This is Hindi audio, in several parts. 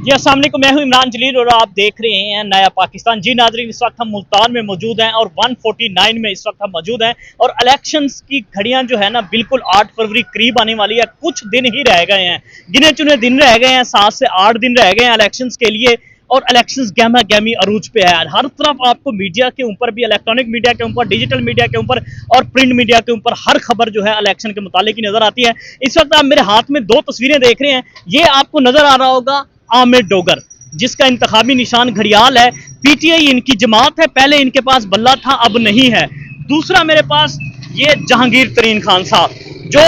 जी अस्सलाम वालेकुम, मैं हूं इमरान जलील और आप देख रहे हैं नया पाकिस्तान। जी नाजरीन, इस वक्त हम मुल्तान में मौजूद हैं और 149 में इस वक्त हम मौजूद हैं और इलेक्शंस की घड़ियां जो है ना बिल्कुल 8 फरवरी करीब आने वाली है। कुछ दिन ही रह गए हैं, गिने चुने दिन रह गए हैं, 7 से 8 दिन रह गए हैं इलेक्शंस के लिए और इलेक्शंस गहमा गहमी अरूज पे है। हर तरफ आपको मीडिया के ऊपर भी, इलेक्ट्रॉनिक मीडिया के ऊपर, डिजिटल मीडिया के ऊपर और प्रिंट मीडिया के ऊपर हर खबर जो है इलेक्शन के मुतालिक ही नजर आती है। इस वक्त आप मेरे हाथ में 2 तस्वीरें देख रहे हैं। ये आपको नजर आ रहा होगा आमिर डोगर, जिसका इंतखाबी निशान घड़ियाल है। पीटीआई इनकी जमात है, पहले इनके पास बल्ला था, अब नहीं है। दूसरा मेरे पास ये जहांगीर तरीन खान साहब, जो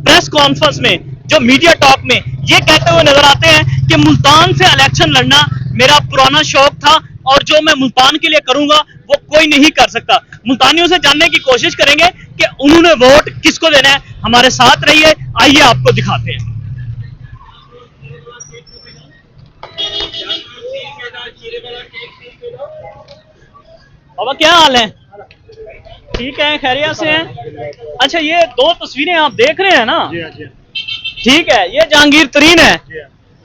प्रेस कॉन्फ्रेंस में, जो मीडिया टॉक में ये कहते हुए नजर आते हैं कि मुल्तान से इलेक्शन लड़ना मेरा पुराना शौक था और जो मैं मुल्तान के लिए करूंगा वो कोई नहीं कर सकता। मुल्तानियों से जानने की कोशिश करेंगे कि उन्होंने वोट किसको देना है। हमारे साथ रहिए, आइए आपको दिखाते हैं। बाबा क्या हाल है? ठीक है, खैरियत से हैं? अच्छा, ये 2 तस्वीरें आप देख रहे हैं ना? ठीक है, ये जहांगीर तरीन है,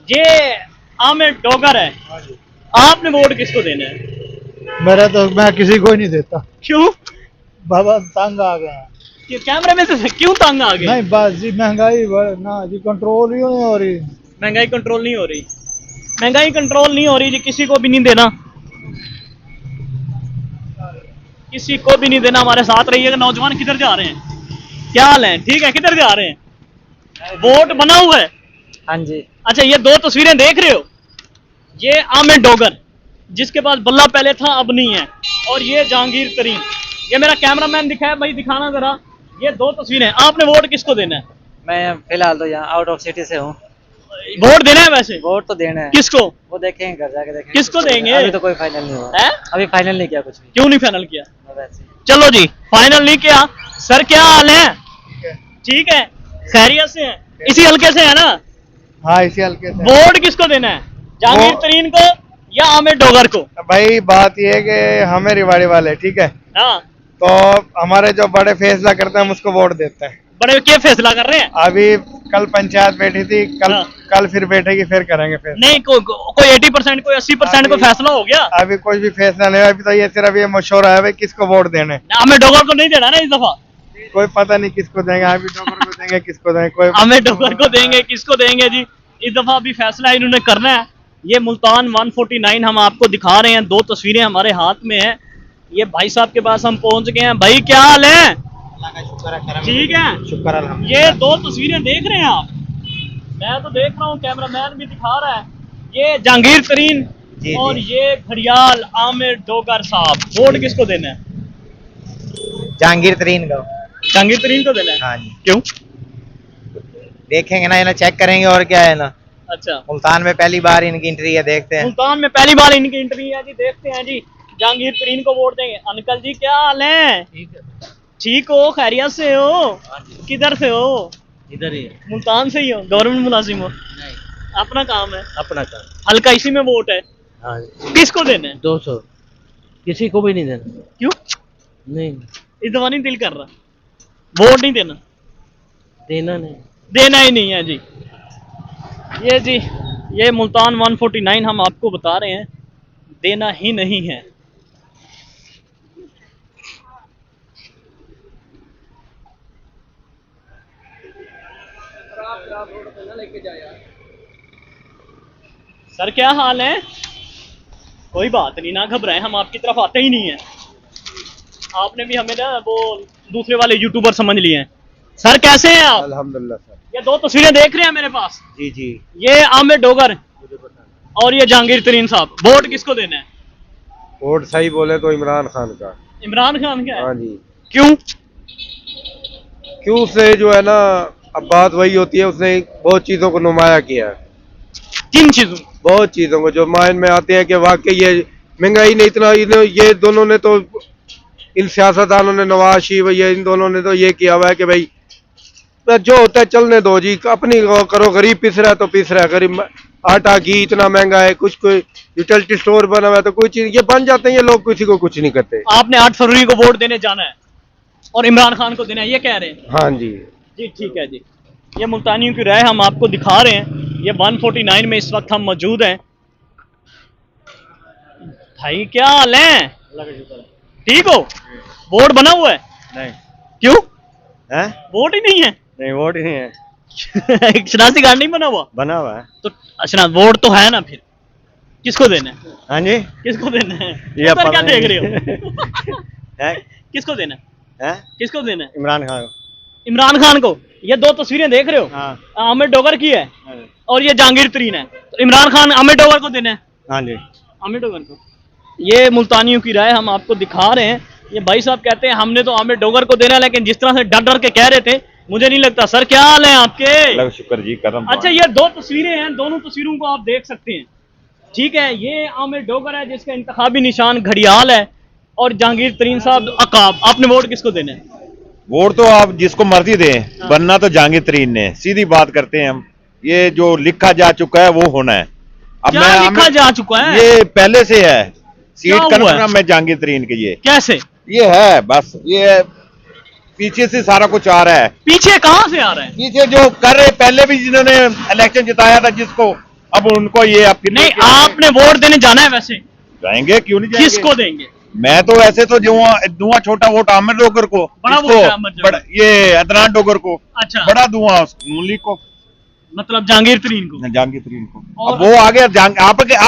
ये आमिर डोगर है। आपने वोट किसको देना है? मेरा तो मैं किसी को ही नहीं देता। क्यों? बाबा तंग आ गए हैं। कि कैमरे में से क्यों तंग आ गए? नहीं बस जी महंगाई ना जी कंट्रोल ही नहीं हो रही। महंगाई कंट्रोल नहीं हो रही, महंगाई कंट्रोल नहीं हो रही जी। किसी को भी नहीं देना, किसी को भी नहीं देना। हमारे साथ रहिएगा। नौजवान किधर जा रहे हैं? क्या हाल है? ठीक है, किधर जा रहे हैं? वोट बना हुआ है? हाँ जी। अच्छा, ये 2 तस्वीरें देख रहे हो, ये आमिर डोगर जिसके पास बल्ला पहले था अब नहीं है, और ये जहांगीर तरीन। ये मेरा कैमरामैन दिखाया भाई, दिखाना जरा। ये 2 तस्वीरें। आपने वोट किसको देना है? मैं फिलहाल तो यहाँ आउट ऑफ सिटी से हूँ। वोट देना है वैसे? वोट तो देना है। किसको? वो देखेंगे, घर जाके देखेंगे किसको देंगे? अभी तो कोई फाइनल नहीं हुआ है? अभी फाइनल नहीं किया कुछ भी। क्यों नहीं फाइनल किया? वैसे ही। चलो जी, फाइनल नहीं किया। सर क्या हाल है? ठीक है, खैरियत से हैं? इसी हल्के से है ना? हाँ इसी हल्के से। वोट किसको देना है, जहांगीर तरीन को या आमिर डोगर को? भाई बात ये है कि हमें रिवाड़ी वाले ठीक है, हाँ, तो हमारे जो बड़े फैसला करते हैं हम उसको वोट देते हैं। बड़े क्या फैसला कर रहे हैं? अभी कल पंचायत बैठी थी, कल हाँ। कल फिर बैठेगी, फिर करेंगे फैसला। नहीं, कोई 80%, कोई 80% को फैसला हो गया। अभी कोई भी फैसला नहीं हुआ। अभी तो ये सिर्फ ये मशवरा है भाई किसको वोट देने। आमिर डोगर को नहीं देना ना इस दफा? कोई पता नहीं किसको देंगे, अभी डोगर को देंगे किसको देंगे, कोई आमिर डोगर को देंगे, किसको देंगे जी? इस दफा भी फैसला इन्होंने करना है। ये मुल्तान 149 हम आपको दिखा रहे हैं, 2 तस्वीरें हमारे हाथ में है। ये भाई साहब के पास हम पहुंच गए हैं। भाई क्या हाल है? ठीक है, शुक्र ये 2 तस्वीरें देख रहे हैं आप? मैं तो देख रहा हूँ, कैमरामैन भी दिखा रहा है। ये जहांगीर तरीन जी, और जी। ये घड़ियाल आमिर डोगर साहब। वोट किसको देना है? जहांगीर तरीन को। जहांगीर तरीन को देना है? हाँ जी, क्यों? देखेंगे ना, ये ना चेक करेंगे और क्या है ना। अच्छा, मुल्तान में पहली बार इनकी एंट्री है, देखते हैं। मुल्तान में पहली बार इनकी एंट्री है जी, देखते हैं जी। जहांगीर तरीन को वोट देंगे। अंकल जी क्या हाल है? ठीक हो, खैरियत से हो? किधर से हो? इधर ही मुल्तान से ही हो? गवर्नमेंट मुलाजिम हो? नहीं, अपना काम है? अपना काम। हल्का इसी में वोट है। हाँ, किसको देना है? 200 किसी को भी नहीं देना। क्यों? नहीं इस दफा नहीं दिल कर रहा, वोट नहीं देना? देना नहीं। देना ही नहीं है जी। ये जी, ये मुल्तान 149 हम आपको बता रहे हैं, देना ही नहीं है। सर क्या हाल है? कोई बात नहीं, ना घबराएं, हम आपकी तरफ आते ही नहीं है। आपने भी हमें ना वो दूसरे वाले यूट्यूबर समझ लिए हैं। सर कैसे हैं आप? अल्हम्दुलिल्लाह सर। ये 2 तस्वीरें देख रहे हैं मेरे पास, जी जी। ये आमिर डोगर और ये जहांगीर तरीन साहब। वोट किसको देना है? वोट सही बोले तो इमरान खान का। इमरान खान का है? हाँ जी। क्यों? क्यों से जो है ना, अब बात वही होती है, उसने बहुत चीजों को नुमाया किया है। किन चीजों? बहुत चीजों को जो माइंड में आते हैं कि वाकई ये महंगाई ने इतना, ये दोनों ने तो, इन सियासतदानों ने, नवाज शरीफ, ये इन दोनों ने तो ये किया हुआ है कि भाई जो होता है चलने दो जी, अपनी करो। गरीब पिस रहा है तो पिस रहा है, गरीब आटा घी इतना महंगा है, कुछ कोई यूटिलिटी स्टोर बना हुआ है तो कोई चीज ये बन जाते हैं, ये लोग किसी को कुछ नहीं करते। आपने 8 फरवरी को वोट देने जाना है और इमरान खान को देना है, ये कह रहे हैं? हाँ जी जी ठीक है जी। ये मुल्तानियों की राय हम आपको दिखा रहे हैं। ये 149 में इस वक्त हम मौजूद हैं भाई क्या हाल है? ठीक हो? वोट बना हुआ है? नहीं क्यों? है, वोट ही नहीं है? नहीं वोट ही नहीं है, शनाख्ती कार्ड नहीं बना हुआ? बना हुआ है। तो अच्छा वोट तो है ना, फिर किसको देना है? हाँ जी, किसको देना है? ये उधर क्या पता देख नहीं। रहे हो? है, किसको देना है? है किसको देना है? इमरान खान। इमरान खान को। ये दो तस्वीरें देख रहे हो? हाँ आमिर डोगर की है हाँ और ये जहांगीर तरीन है। तो इमरान खान आमिर डोगर को देना है। हाँ जी, आमिर डोगर को। ये मुल्तानियों की राय हम आपको दिखा रहे हैं। ये भाई साहब कहते हैं हमने तो आमिर डोगर को देना है, लेकिन जिस तरह से डर डर के कह रहे थे मुझे नहीं लगता। सर क्या हाल है आपके? अल्लाह का शुक्र जी, करम। अच्छा ये दो तस्वीरें हैं, दोनों तस्वीरों को आप देख सकते हैं। ठीक है, ये आमिर डोगर है जिसका इंतखाबी निशान घड़ियाल है और जहांगीर तरीन साहब अकाब। आपने वोट किसको देना है? वोट तो आप जिसको मर्जी दें, बनना तो जहांगीर तरीन ने। सीधी बात करते हैं हम, ये जो लिखा जा चुका है वो होना है। अब क्या मैं लिखा जा चुका है? ये पहले से है, सीट क्या हुआ है? कन्फर्म है जहांगीर तरीन के। ये कैसे? ये है, बस ये पीछे से सारा कुछ आ रहा है। पीछे कहां से आ रहा है? पीछे जो कर रहे, पहले भी जिन्होंने इलेक्शन जिताया था जिसको, अब उनको ये अब फिर नहीं, लेके आए। आपने वोट देने जाना है वैसे? जाएंगे, क्यों नहीं जाएंगे? किसको देंगे? मैं तो वैसे तो दूंगा छोटा वोट आमिर डोगर को, बड़ा इसको, वोट है आमिर डोगर। ये अदनान डोगर को, अच्छा, बड़ा दूंगा नून लीग को, मतलब जहांगीर तरीन को। जहांगीर तरीन को। और- अब वो आ गया,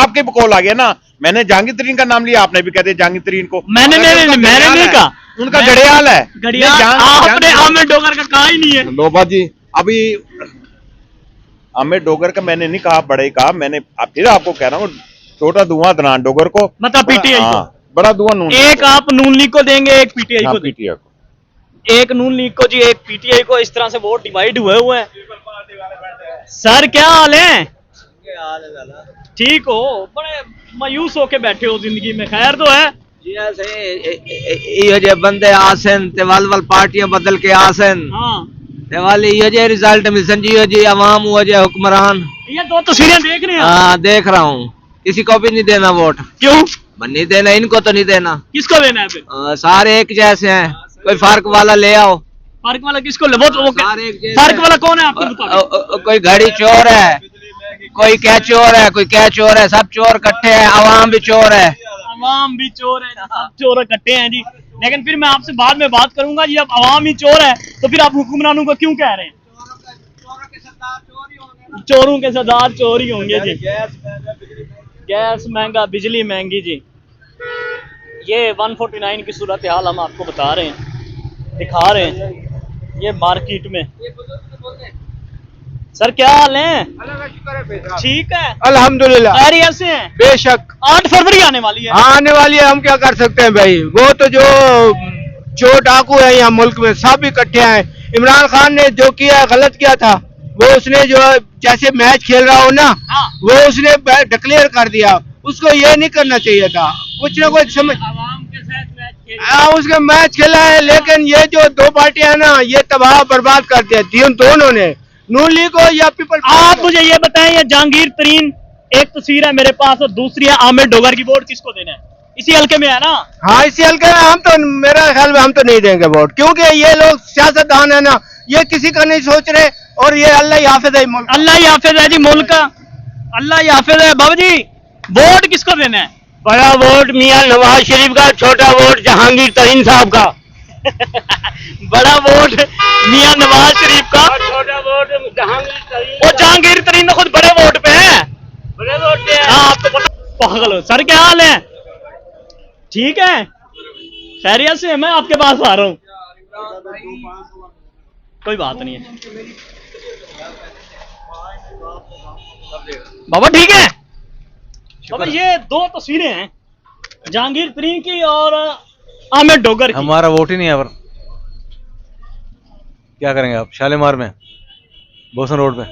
आपके भी कॉल आ गया ना। मैंने जहांगीर तरीन का नाम लिया, आपने भी कहते जहांगीर तरीन को। मैंने उनका मैंने घड़ियाल नहीं है। कहा। उनका घड़ियाल है। घड़ियाल नहीं, आपने आमिर डोगर का कहा ही नहीं है। लोबा जी, अभी आमिर डोगर का मैंने नहीं कहा, बड़े कहा मैंने। फिर आपको कह रहा हूँ, छोटा दूंगा अदनान डोगर को, मतलब पीटीआई को। हाँ, बड़ा दूंगा नून एक आप नून लीग को देंगे, एक पीटीआई को देंगे। पीटीआई को। एक नून लीग को जी, एक पीटीआई को। इस तरह से वोट डिवाइड हुए हुए हैं। सर क्या हाल है? ठीक हो? बड़े मायूस होके बैठे हो जिंदगी में, खैर तो है? ये बंदे आसन ते वल पार्टियां बदल के आसन हाँ, ते वाली ये रिजल्ट मिसन जी अवाम हुआ जे हुक्मरान। ये दो तस्वीरें देख रहे हैं आप? हाँ देख रहा हूँ, किसी को भी नहीं देना वोट। क्यों? नहीं देना, इनको तो नहीं देना। किसको देना है फिर? सारे एक जैसे हैं, कोई फर्क वाला ले आओ। फर्क वाला किसको ले? वो सारे एक जैसे फर्क वाला कौन है आपके मुताबिक? कोई घड़ी चोर है, कोई क्या चोर है, कोई क्या चोर है, सब चोर इकट्ठे हैं, अवाम भी चोर है। अवाम भी चोर है, सब चोर इकट्ठे हैं जी। लेकिन फिर मैं आपसे बाद में बात करूंगा जी। अब अवाम ही चोर है तो फिर आप हुक्मरानों को क्यों कह रहे हैं? चोरों के सरदार चोर ही होंगे जी। गैस महंगा, बिजली महंगी जी। ये 149 की सूरत हाल हम आपको बता रहे हैं, दिखा रहे हैं। ये मार्केट में। सर क्या हाल है? ठीक है, अल्हम्दुलिल्लाह, खैरियत से हैं? बेशक। 8 फरवरी आने वाली है। आने वाली है, हम क्या कर सकते हैं भाई। वो तो जो चोर डाकू है यहाँ मुल्क में, सब इकट्ठे हैं। इमरान खान ने जो किया गलत किया था, वो उसने जो जैसे मैच खेल रहा हो ना, हाँ। वो उसने डिक्लेयर कर दिया। उसको ये नहीं करना चाहिए था, कुछ ना कुछ समझ। आवाम के साथ मैच खेल। हाँ, उसके मैच खेला है, लेकिन ये जो दो पार्टियां हैं ना, ये तबाह बर्बाद कर दिया दोनों ने, नून लीग को या पीपल। आप मुझे ये बताएं, ये जहांगीर तरीन एक तस्वीर है मेरे पास और दूसरी है आमिर डोगर की। वोट किसको देना है? इसी हल्के में है ना? हाँ, इसी हल्के में हम तो, मेरा ख्याल में हम तो नहीं देंगे वोट, क्योंकि ये लोग सियासतदान है ना, ये किसी का नहीं सोच रहे। और ये अल्लाह ही हाफिज है मुल्क। अल्लाह ही हाफिज है जी मुल्क का, अल्लाह ही हाफिज है। बाबू जी वोट किसको देना है? बड़ा वोट मियां नवाज शरीफ का, छोटा वोट जहांगीर तरीन साहब का। बड़ा वोट मियां नवाज शरीफ का, छोटा वोट जहांगीर तरीन। और जहांगीर तरीन तो खुद बड़े वोट पे है। बड़े वोट पे है। हाँ, आपको पता। पागल हो। सर क्या हाल है? ठीक है, खैरियत से? मैं आपके पास आ रहा हूँ। कोई बात नहीं है बाबा, ठीक है बाबा। ये दो तस्वीरें हैं, जहांगीर तरीन की और आमिर डोगर की। हमारा वोट ही नहीं है, पर क्या करेंगे आप? शालीमार में, बोसन रोड पे।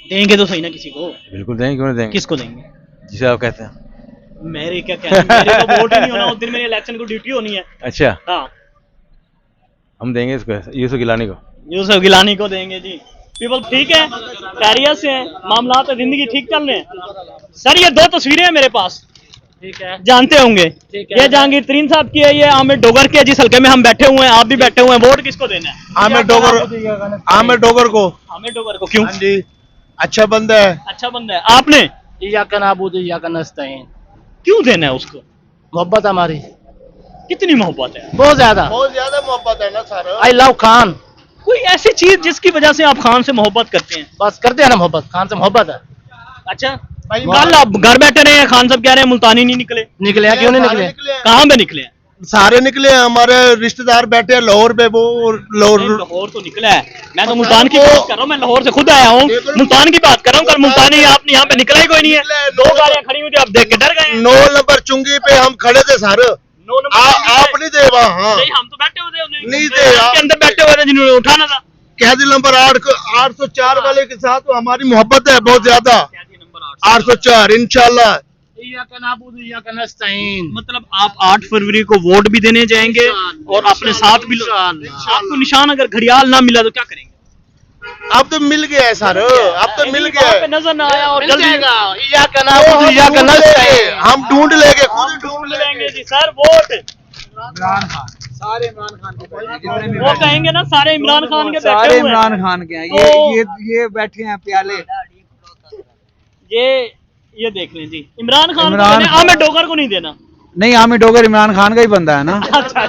देंगे तो सही ना किसी को। बिल्कुल देंगे, क्यों नहीं देंगे? किसको देंगे? जिसे आप कहते हैं। मेरे क्या कहना, मेरे तो वोट ही नहीं होना उस दिन, मेरी इलेक्शन को ड्यूटी होनी है। अच्छा, हाँ, हम देंगे इसको, यूसुफ गिलानी को। यूसुफ गिलानी को देंगे जी। पीपल ठीक है, खैरियत से हैं, मामला तो जिंदगी ठीक चल रहे हैं। सर ये दो तस्वीरें हैं मेरे पास, ठीक है, जानते होंगे। ठीक है। ये जहांगीर तरीन साहब की है, ये आमिर डोगर की है। जिस हल्के में हम बैठे हुए हैं, आप भी बैठे हुए हैं। वोट किसको देना है? आमिर डोगर, आमिर डोगर को। आमिर डोगर को। क्यों? हाँ जी, अच्छा बंदा है। अच्छा बंदा है। आपने इय्याका नाबुदु व इय्याका नस्तईन। क्यों देना है उसको? मोहब्बत हमारी कितनी मोहब्बत है? बहुत ज्यादा। मोहब्बत है ना सर। I love Khan. कोई ऐसी चीज जिसकी वजह से आप खान से मोहब्बत करते हैं? बस करते हैं ना मोहब्बत, खान से मोहब्बत है। अच्छा, कल आप घर बैठे रहे हैं, खान साहब कह रहे हैं मुल्तानी नहीं निकले। निकले हैं, क्यों नहीं निकले? कहाँ पे निकले हैं? सारे निकले हैं, हमारे रिश्तेदार बैठे हैं लाहौर पे, वो लाहौर तो निकला है, मैं तो मुल्तान की बात कर रहा हूँ, मैं लाहौर से खुद आया हूँ, मुल्तान की बात कर रहा हूँ। कल मुल्तानी आपने यहाँ पे निकला ही कोई नहीं है, 2 गाड़ियाँ खड़ी हुई थी, आप देख के डर गए। 9 नंबर चुंगी पे हम खड़े थे सर। 9 नंबर आप नहीं थे वहाँ? हाँ नहीं, हम तो बैठे हुए थे, नहीं थे, आपके अंदर बैठे हुए थे जिन्होंने उठाना था। कैदी नंबर 804 वाले के साथ तो हमारी मोहब्बत है बहुत ज्यादा। 804 इंशाल्लाह। मतलब आप 8 फरवरी को वोट भी देने जाएंगे और अपने साथ भी आपको निशान अगर घड़ियाल ना मिला तो क्या करेंगे? अब तो मिल गया है सर, अब तो मिल गया है। नजर ना आया और जल्दी हम ढूंढ लेंगे, खुद ढूंढ लेंगे जी सर। वोट वो कहेंगे ना सारे इमरान खान के, सारे इमरान खान के हैं। ये बैठे हैं प्याले। ये देख लें जी, इमरान खान को देना, आमिर डोगर को नहीं देना। नहीं, आमिर डोगर इमरान खान का ही बंदा है ना। अच्छा,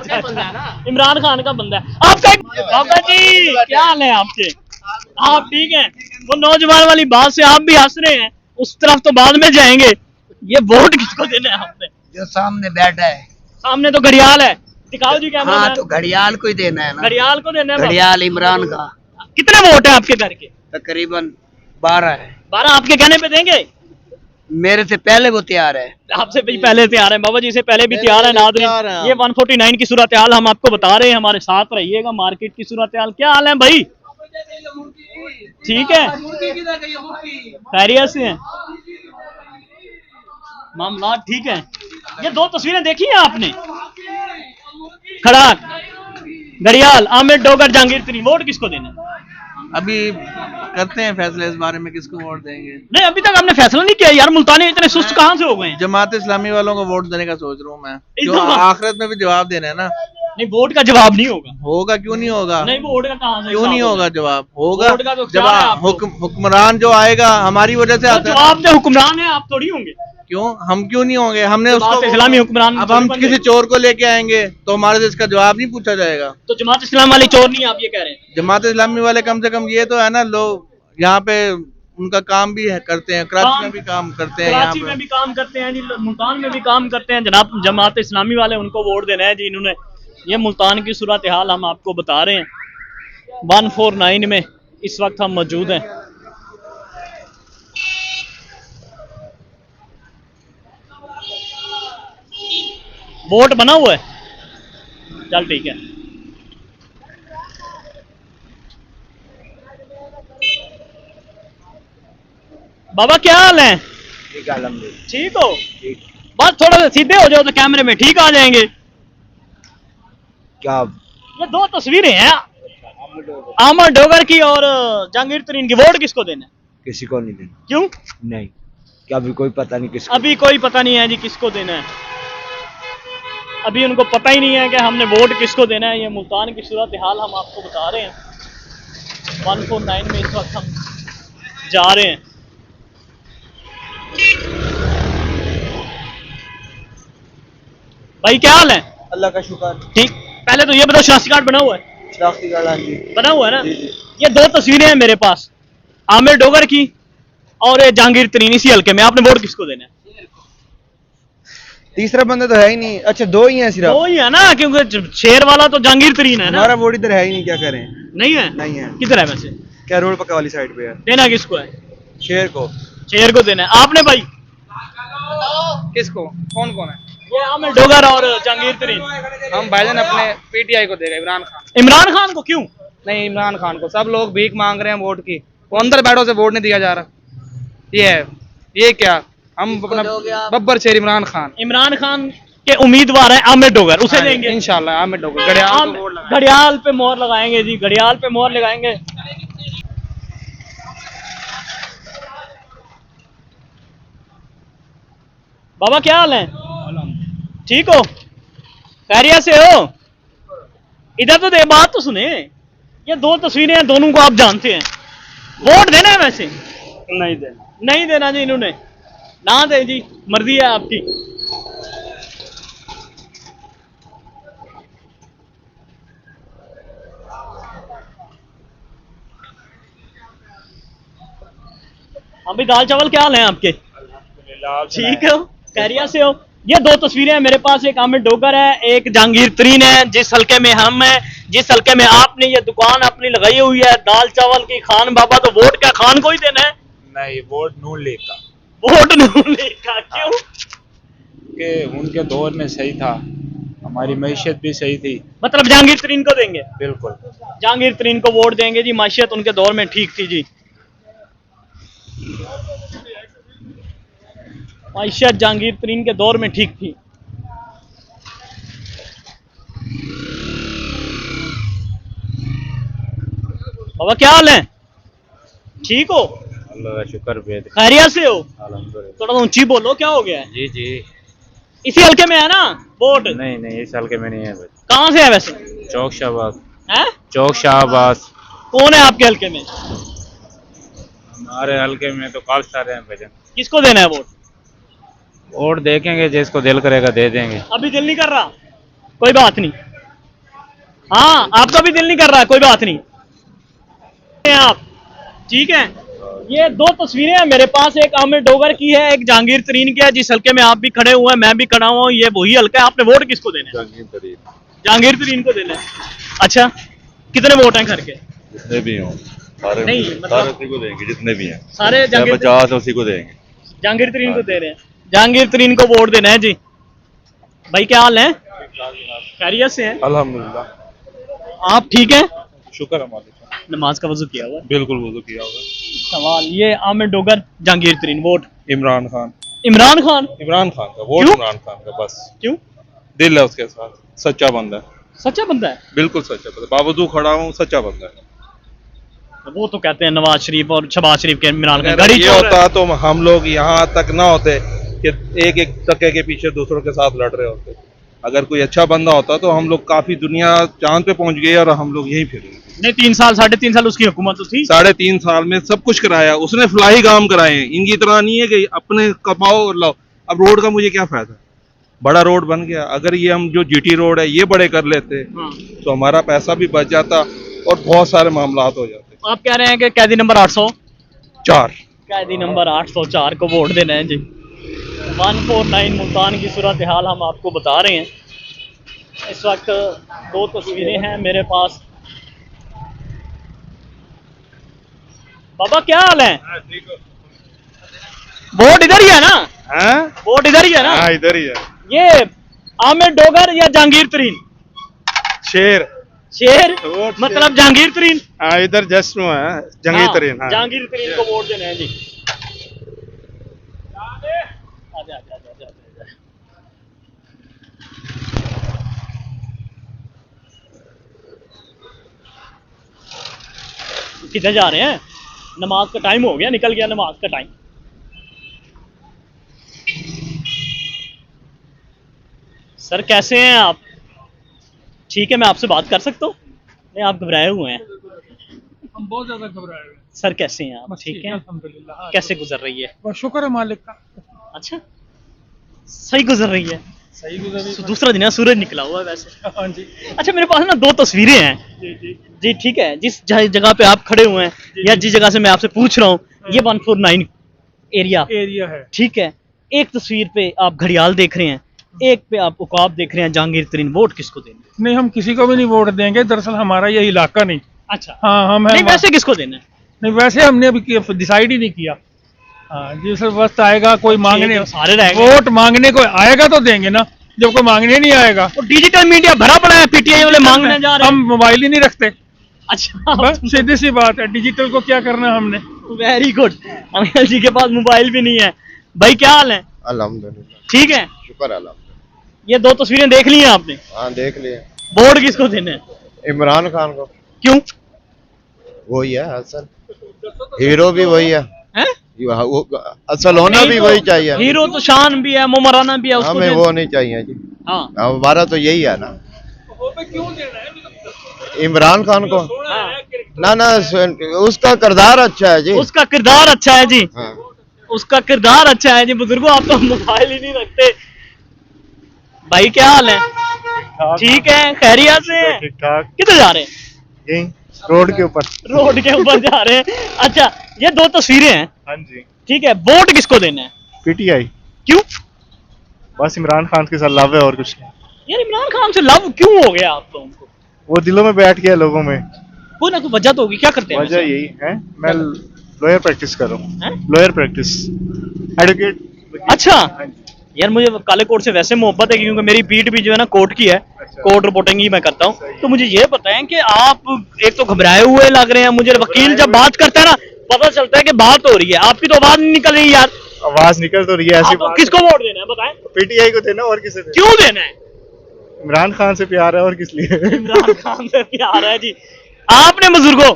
इमरान खान का बंदा है आपका। बाबा जी क्या हाल है आपके? आप ठीक हैं? वो नौजवान वाली बात से आप भी हंस रहे हैं, उस तरफ तो बाद में जाएंगे। ये वोट किसको देना है आपने? जो सामने बैठा है। सामने तो घड़ियाल है, दिखाओ जी कैमरा। हाँ, तो घड़ियाल को ही देना है ना। घड़ियाल को देना है। घड़ियाल इमरान का। कितने वोट है आपके घर के? तकरीबन 12 है। 12 आपके कहने पे देंगे? मेरे से पहले वो तैयार है। आपसे भी पहले तैयार है, बाबा जी से पहले भी तैयार है। नाज़रीन, ये 149 की सूरत हाल हम आपको बता रहे हैं, हमारे साथ रहिएगा। मार्केट की सूरत हाल क्या हाल है भाई? ठीक है, खैरियत से हैं, मामला ठीक है। ये 2 तस्वीरें देखी हैं आपने? खड़ाक, घड़ियाल, आमिर डोगर, जहांगीर तरीन। वोट किसको देना? अभी करते हैं फैसला इस बारे में, किसको वोट देंगे। नहीं, अभी तक हमने फैसला नहीं किया यार। मुल्तानी इतने सुस्त कहाँ से हो गए हैं? जमात इस्लामी वालों को वोट देने का सोच रहा हूँ मैं, इस जो दफा? आखिरत में भी जवाब देना है ना। नहीं, वोट का जवाब नहीं होगा। होगा, क्यों नहीं होगा? नहीं, वोट का कहाँ से क्यों नहीं हिसाब होगा? जवाब होगा। वोट का तो क्या है जवाब आपको? हुक्मरान जो आएगा हमारी वजह से तो आता है। जवाब दे, हुक्मरान है, आप थोड़ी होंगे। क्यों हम क्यों नहीं होंगे? हमने जमात उसको इस्लामी हुक्मरान अब हम बन किसी गए। चोर को लेके आएंगे तो हमारे से इसका जवाब नहीं पूछा जाएगा। तो जमात इस्लाम वाले चोर नहीं, आप ये कह रहे हैं? जमात इस्लामी वाले कम से कम ये तो है ना, लोग यहाँ पे उनका काम भी है, करते हैं, कराची में भी काम करते हैं, कराची में भी काम करते हैं जी, मुल्तान में भी काम करते हैं। जनाब जमात इस्लामी वाले, उनको वोट देना है जी इन्होंने। ये मुल्तान की सूरत हाल हम आपको बता रहे हैं। 149 में इस वक्त हम मौजूद हैं। वोट बना हुआ है, चल ठीक है। बाबा क्या हाल है? ठीक हो? बस थोड़ा सा सीधे हो जाओ तो कैमरे में ठीक आ जाएंगे। क्या ये 2 तस्वीरें हैं, आमिर डोगर की और जहांगीर तरीन की। वोट किसको देना है? किसी को नहीं देना? क्यों? नहीं, क्या अभी कोई पता नहीं किसको। अभी कोई पता नहीं है जी किसको देना है। अभी उनको पता ही नहीं है कि हमने वोट किसको देना है। ये मुल्तान की सूरत हाल हम आपको बता रहे हैं। 149 में इस वक्त हम जा रहे हैं। भाई क्या हाल है? अल्लाह का शुक्र। ठीक, पहले तो ये बताओ, शनाख्ती कार्ड बना हुआ है? शनाख्ती कार्ड बना हुआ है ना? ये 2 तस्वीरें हैं मेरे पास, आमिर डोगर की और जहांगीर तरीन। इसी हल्के में आपने वोट किसको देना है? तीसरा बंदा तो है ही नहीं। अच्छा, 2 ही हैं सिर्फ? 2 ही है ना, क्योंकि शेर वाला तो जहांगीर तरीन है ना। हमारा वोट इधर है ही नहीं, क्या करें। नहीं है? नहीं है। किधर है वैसे? क्या रोड पक्का वाली साइड पे है। देना किसको है? शेर को। शेर को देना है। आपने भाई किसको? कौन कौन है? ये आमिर डोगर और जहांगीर तरीन। हम भाईजान अपने पीटीआई को देगा, इमरान खान। इमरान खान को क्यों? नहीं, इमरान खान को। सब लोग भीख मांग रहे हैं वोट की, वो अंदर बैठो से वोट नहीं दिया जा रहा। ये है, ये क्या? हम अपना बब्बर शेर इमरान खान। इमरान खान के उम्मीदवार है आमिर डोगर, उसे देंगे इंशाल्लाह। आमिर डोगर घड़ियाल को वोट लगाएंगे। घड़ियाल पे मोहर लगाएंगे जी, घड़ियाल पे मोहर लगाएंगे। बाबा क्या हाल है? ठीक हो? खैरियत से हो? इधर तो दे, बात तो सुने। ये 2 तस्वीरें हैं, दोनों को आप जानते हैं। वोट देना है वैसे? नहीं देना। नहीं देना जी इन्होंने। ना दे जी, मर्जी है आपकी। अभी दाल चावल क्या हाल है आपके? ठीक हो, खैरियत से हो? ये दो तस्वीरें हैं मेरे पास, एक आमिर डोगर है, एक जहांगीर तरीन है। जिस हल्के में हम हैं, जिस हल्के में आपने ये दुकान अपनी लगाई हुई है दाल चावल की, खान बाबा, तो वोट क्या खान को ही देना है? नहीं, वोट नून लीग का। वोट नून लीग का, क्यों? कि उनके दौर में सही था, हमारी मैशियत भी सही थी। मतलब जहांगीर तरीन को देंगे? बिल्कुल, जहांगीर तरीन को वोट देंगे जी, मैशियत उनके दौर में ठीक थी जी। मैशियत जहांगीर तरीन के दौर में ठीक थी। बाबा क्या हाल है? ठीक हो? अल्लाह का शुक्र बेद। खैरियत से हो? अल्हम्दुलिल्लाह। थोड़ा ऊंची बोलो, क्या हो गया है? जी जी। इसी हल्के में है ना वोट? नहीं नहीं, इस हल्के में नहीं है भाई। कहाँ से है वैसे? चौक शाहबाज। हैं? चौक शाहबाज। कौन है आपके हल्के में? हमारे हल्के में तो काफी सारे हैं भजन। किसको देना है वोट? वोट देखेंगे, जिसको दिल करेगा दे देंगे। अभी दिल नहीं कर रहा? कोई बात नहीं। हाँ, आपका भी दिल नहीं कर रहा, कोई बात नहीं। आप ठीक है? ये दो तस्वीरें हैं मेरे पास, एक आमिर डोगर की है, एक जहांगीर तरीन की है। जिस हल्के में आप भी खड़े हुए हैं, मैं भी खड़ा हुआ हूँ, ये वही हल्का है। आपने वोट किसको देना है? जहांगीर तरीन को देना है। अच्छा, कितने वोट हैं घर के? जितने भी हों सारे नहीं, सारे उसी को देंगे, जितने भी हैं सारे जहांगीर 50 उसी को देंगे। जहांगीर तरीन को दे रहे हैं। जहांगीर तरीन को वोट देना है जी। भाई क्या हाल है? खैरियत से हैं? अल्हम्दुलिल्लाह। आप ठीक हैं? शुक्र है मालिक। नमाज का वजू किया हुआ है? बिल्कुल वजू किया होगा। सवाल ये, आमिर डोगर जहांगीर तरीन, वोट इमरान खान। इमरान खान? इमरान खान का वोट, क्यों? इमरान खान का बस। क्यों? दिल है उसके साथ, सच्चा बंदा है, सच्चा बंदा है? बिल्कुल सच्चा बंदा। बावजूद खड़ा हूँ, सच्चा बंदा है। वो तो कहते हैं नवाज शरीफ और शहबाज शरीफ के इमरान खान अगर गाड़ी ये चोर है। होता तो हम लोग यहाँ तक ना होते कि एक एक टक्के के पीछे दूसरों के साथ लड़ रहे होते। अगर कोई अच्छा बंदा होता तो हम लोग काफी दुनिया चांद पे पहुंच गए और हम लोग यहीं फिर रहे। नहीं, 3 साल 3.5 साल उसकी हुकूमत तो थी। 3.5 साल में सब कुछ कराया उसने, फलाही काम कराए हैं। इनकी तरह नहीं है कि अपने कमाओ और लाओ। अब रोड का मुझे क्या फायदा? बड़ा रोड बन गया, अगर ये हम जो जीटी रोड है ये बड़े कर लेते तो हमारा पैसा भी बच जाता और बहुत सारे मामला हो जाते। आप कह रहे हैं कि कैदी नंबर 804, कैदी नंबर 804 को वोट देना है जी। 149 मुल्तान की सूरत हाल हम आपको बता रहे हैं। इस वक्त दो तस्वीरें हैं मेरे पास। बाबा क्या हाल है? वोट इधर ही है ना? वोट इधर ही है ना? इधर ही है। ये आमिर डोगर या जहांगीर तरीन? शेर शेर मतलब जहांगीर तरीन। हाँ, इधर जस्ट में है जहांगीर तरीन। हाँ। जहांगीर तरीन को वोट देना है जी। आजा, आजा, आजा, आजा, आजा। किधर जा रहे हैं? नमाज का टाइम हो गया, निकल गया नमाज का टाइम। सर कैसे हैं आप? ठीक है, मैं आपसे बात कर सकता हूँ? नहीं, आप घबराए हुए हैं। हम बहुत ज्यादा घबराए हुए हैं। सर कैसे हैं आप? ठीक हैं? अल्हम्दुलिल्लाह। कैसे गुजर रही है? बस शुक्र है मालिक का। अच्छा, सही गुजर रही है। सही गुजर रही है। दूसरा दिन है, सूरज निकला हुआ है वैसे। हाँ जी। अच्छा, मेरे पास ना दो तस्वीरें हैं जी। ठीक है, जिस जगह पे आप खड़े हुए हैं या जिस जगह से मैं आपसे पूछ रहा हूँ, ये 149 एरिया है। ठीक है। एक तस्वीर पे आप घड़ियाल देख रहे हैं, एक पे आप उकाब देख रहे हैं जहांगीर तरीन। वोट किसको देंगे? नहीं, हम किसी को भी नहीं वोट देंगे। दरअसल हमारा ये इलाका नहीं। अच्छा, हाँ, हम नहीं वैसे किसको देना है? नहीं, वैसे हमने अभी डिसाइड ही नहीं किया। हाँ, जिस वक्त आएगा कोई मांगने, सारे रहेंगे। वोट मांगने कोई आएगा तो देंगे ना, जब कोई मांगने नहीं आएगा। और डिजिटल मीडिया भरा पड़ा है, पीटीआई वाले मांगने जा रहे हैं। हम मोबाइल ही नहीं रखते। अच्छा, बस सीधी सी बात है, डिजिटल को क्या करना हमने। Very good. अंकल जी के पास मोबाइल भी नहीं है। भाई क्या हाल है? अल्हम्दुलिल्लाह, ठीक है, शुक्र अल्हम्दुलिल्लाह। ये दो तस्वीरें देख ली हैं आपने? हाँ, देख लिए। वोट किसको देने हैं? इमरान खान को। क्यों? वही है असल हीरो, भी वही है। हैं? वो असल होना भी वही चाहिए। हीरो तो शान भी है, मोमराना भी है, उसको हमें वो नहीं चाहिए जी। हाँ, हमारा तो यही है ना, इमरान खान को। ना ना, उसका किरदार अच्छा है जी। उसका किरदार अच्छा है जी। हाँ। उसका किरदार अच्छा है जी। बुजुर्गों, आप तो मोबाइल ही नहीं रखते। भाई क्या हाल है? ठीक है, खैरियत से? ठीक ठाक। किधर जा रहे हैं? यहीं रोड के ऊपर। रोड के ऊपर जा रहे हैं। अच्छा, ये दो तस्वीरें हैं। हाँ जी। ठीक है, वोट किसको देना है? पीटीआई। क्यों? बस इमरान खान के साथ लव है और कुछ नहीं। यार इमरान खान से लव क्यों हो गया आपको? उनको वो दिलों में बैठ गया लोगों में। कोई ना कोई वजह तो होगी, क्या करते हैं वजह वैसे? यही है, मैं लॉयर प्रैक्टिस कर रहा हैं? हूँ। Lawyer practice, advocate. अच्छा यार, मुझे काले कोट से वैसे मोहब्बत है क्योंकि मेरी बीट भी जो है ना कोर्ट की है, कोर्ट रिपोर्टिंग ही मैं करता हूँ। तो मुझे ये बताएं कि आप एक तो घबराए हुए लग रहे हैं, मुझे वकील जब बात करता है ना पता चलता है कि बात हो रही है, आपकी तो आवाज नहीं निकल रही यार। आवाज निकल तो रही है ऐसी तो किसको वोट देना है बताएं? पीटीआई को देना, और किसे देना? क्यों देना है? इमरान खान से प्यार है और किस लिए? इमरान खान से प्यार है जी। आपने बुजुर्गों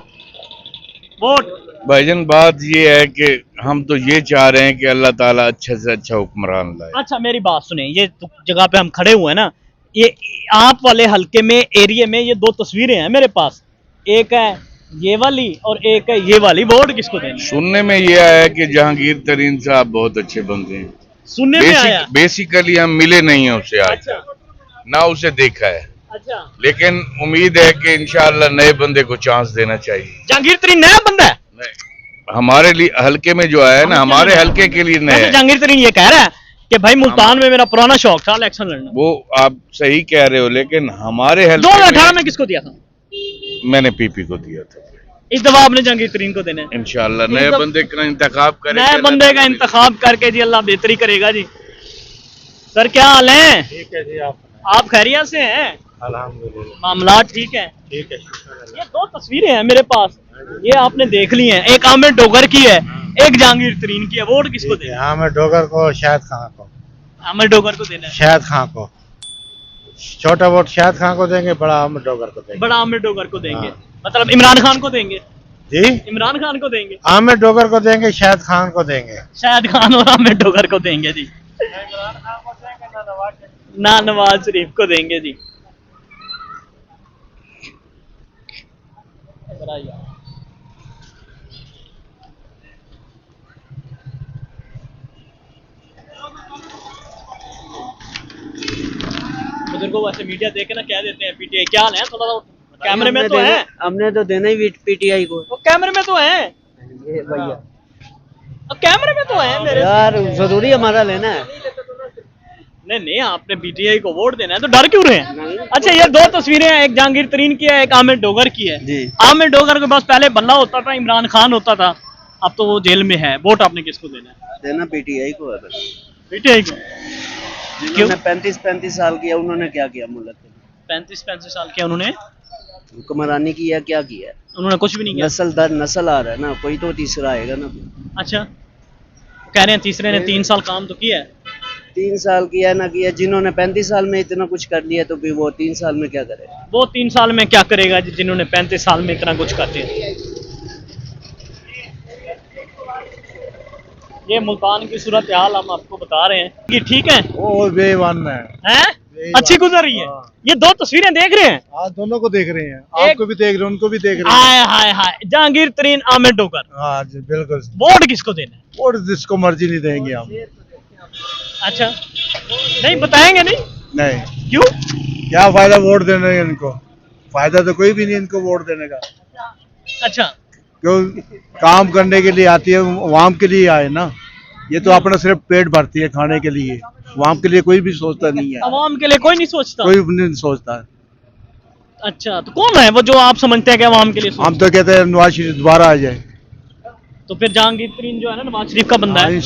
वोट? भाईजान बात ये है कि हम तो ये चाह रहे हैं कि अल्लाह ताला अच्छे से अच्छा हुक्मरान लाए। अच्छा मेरी बात सुने, ये जगह पे हम खड़े हुए हैं ना, ये आप वाले हल्के में एरिया में ये 2 तस्वीरें हैं मेरे पास, एक है ये वाली और एक है ये वाली। वोट किसको देना? सुनने में ये आया कि जहांगीर तरीन साहब बहुत अच्छे बंदे हैं। सुनने में आया? बेसिकली हम मिले नहीं हैं उससे आज, ना उसे देखा है। अच्छा, लेकिन उम्मीद है कि इंशाअल्लाह नए बंदे को चांस देना चाहिए। जहांगीर तरीन नया बंदा है? हमारे लिए हल्के में जो है ना, हमारे हल्के के लिए नया है। जहांगीर तरीन ये कह रहा है कि भाई मुल्तान में मेरा पुराना शौक था इलेक्शन लड़ना। वो आप सही कह रहे हो, लेकिन हमारे हल्के 2018 में किसको दिया था? मैंने पीपी को दिया था। इस दफा आपने जहांगीर तरीन को देना है इंशाअल्लाह नए बंदे का इंतखाब करें, नए बंदे का इंतखाब करके जी अल्लाह बेहतरी करेगा जी। सर क्या हाल है? ठीक है जी, आप खैरियत से हैं? अल्हम्दुलिल्लाह मामला ठीक है? ठीक है। ये 2 तस्वीरें हैं मेरे पास, ये आपने देख ली हैं, एक आमिर डोगर की है, एक जहांगीर तरीन की है। वोट किसको देना है? आमिर डोगर को, शाहिद खान को। आमिर डोगर को देना है? शाहिद खान को। छोटा वोट शाहिद खान को देंगे, बड़ा आमिर डोगर को देंगे। बड़ा आमिर डोगर को देंगे, मतलब इमरान खान को देंगे? जी, इमरान खान को देंगे, आमिर डोगर को देंगे, शाहिद खान को देंगे। शाहिद खान और आमिर डोगर को देंगे जी, ना नवाज शरीफ को देंगे जी। बुजुर्गों वैसे मीडिया देखे ना कह देते हैं पीटीआई। क्या हाल है? थोड़ा कैमरे में तो है, हमने तो देना ही पीटीआई को। वो कैमरे में तो है भैया, कैमरे में तो है मेरे यार जरूरी हमारा लेना है। नहीं नहीं, आपने पीटीआई को वोट देना है तो डर क्यों रहे हैं? अच्छा ये 2 तस्वीरें हैं, एक जहांगीर तरीन की है, एक आमिर डोगर की है जी। आमिर डोगर के पास पहले बल्ला होता था, इमरान खान होता था, अब तो वो जेल में है। वोट आपने किसको देना है? देना पीटीआई को है। पीटीआई को? क्यों? 35 साल किया, उन्होंने क्या किया मुल्क में? 35 साल किया उन्होंने? हुक्मरानी की है, क्या किया? उन्होंने कुछ भी नहीं किया। नस्ल दर नस्ल आ रहा है ना, कोई तो तीसरा आएगा ना। अच्छा, कह रहे हैं तीसरे ने 3 साल काम तो किया है। 3 साल किया ना किया, जिन्होंने 35 साल में इतना कुछ कर लिया तो फिर वो 3 साल में क्या करे? वो 3 साल में क्या करेगा जिन्होंने 35 साल में इतना कुछ कर दिया? ये मुल्तान की सूरत हाल हम आपको बता रहे हैं कि ठीक है, ओ बेईमान है। अच्छी गुजर रही है। ये 2 तस्वीरें देख रहे हैं, आज दोनों को देख रहे हैं, आपको भी देख रहे हैं, उनको भी देख रहे हैं। हाय हाय हाय, जहांगीर तरीन आमिर डोगर। हाँ जी बिल्कुल। वोट किसको देना है? वोट जिसको मर्जी नहीं देंगे हम। अच्छा नहीं बताएंगे? नहीं। क्यों? क्या फायदा वोट देने का इनको? फायदा तो कोई भी नहीं इनको वोट देने का। अच्छा, क्यों? काम करने के लिए आती है, आवाम के लिए आए ना। ये तो अपना सिर्फ पेट भरती है खाने के लिए, आवाम के लिए कोई भी सोचता नहीं है। आवाम के लिए कोई नहीं सोचता? कोई नहीं सोचता। अच्छा तो कौन है वो जो आप समझते हैं कि आवाम के लिए हम तो कहते हैं नवाज शरीफ दोबारा आ जाए। तो फिर जहांगीर तरीन जो है ना नवाज शरीफ का बंदा है,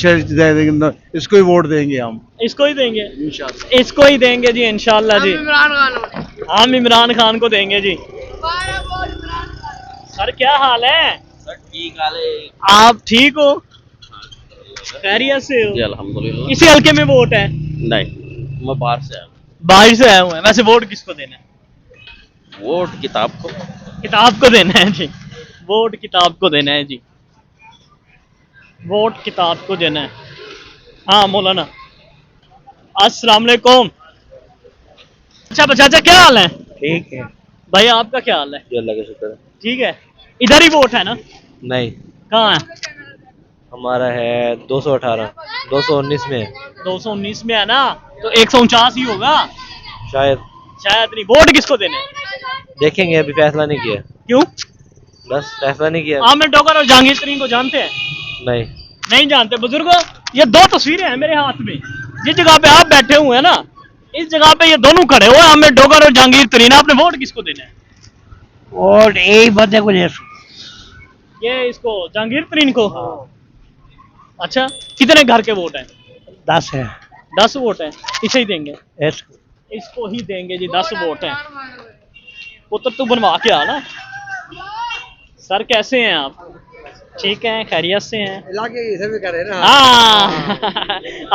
इसको ही वोट देंगे हम। इसको ही देंगे इंशाल्लाह, इसको ही देंगे जी इंशाल्लाह जी। हम इमरान खान को देंगे जी। सर क्या हाल है? ठीक हाल है। आप ठीक हो? खैरियत से हो? अल्हम्दुलिल्लाह। इसी हल्के में वोट है? नहीं, मैं बाहर से आया। बाहर से आया हूँ। वैसे वोट किसको देना है? वोट किताब को। किताब को देना है जी। वोट किताब को देना है जी। वोट किताब को देना है। हाँ मौलाना, अस्सलाम वालेकुम। अच्छा बच्चा क्या हाल है? ठीक है भाई, आपका क्या हाल है? अल्लाह का शुक्र है। ठीक है। इधर ही वोट है ना? नहीं, कहाँ है? हमारा है 218, 219 में है। 219 में है ना, तो 149 ही होगा शायद। शायद नहीं। वोट किसको देने? देखेंगे, अभी फैसला नहीं किया। क्यों? बस फैसला नहीं किया। आमिर डोगर और जहांगीर तरीन को जानते हैं? नहीं। नहीं जानते बुजुर्गो, ये दो तस्वीरें हैं मेरे हाथ में। जिस जगह पे आप बैठे हुए हैं ना, इस जगह पे ये दोनों खड़े हुए हैं, आमिर डोगर और जहांगीर तरीन। आपने वोट किसको देना है? वोट यही बंदे को दे। ये इसको जहांगीर तरीन को। अच्छा, कितने घर के वोट हैं? 10 है। 10 वोट हैं, इसे ही देंगे? इसको इसको ही देंगे जी, 10 वोट हैं। पुत्र तू बनवा के आ ना। सर कैसे हैं आप? ठीक हैं, खैरियत से हैं? इलाके से भी करे ना। हाँ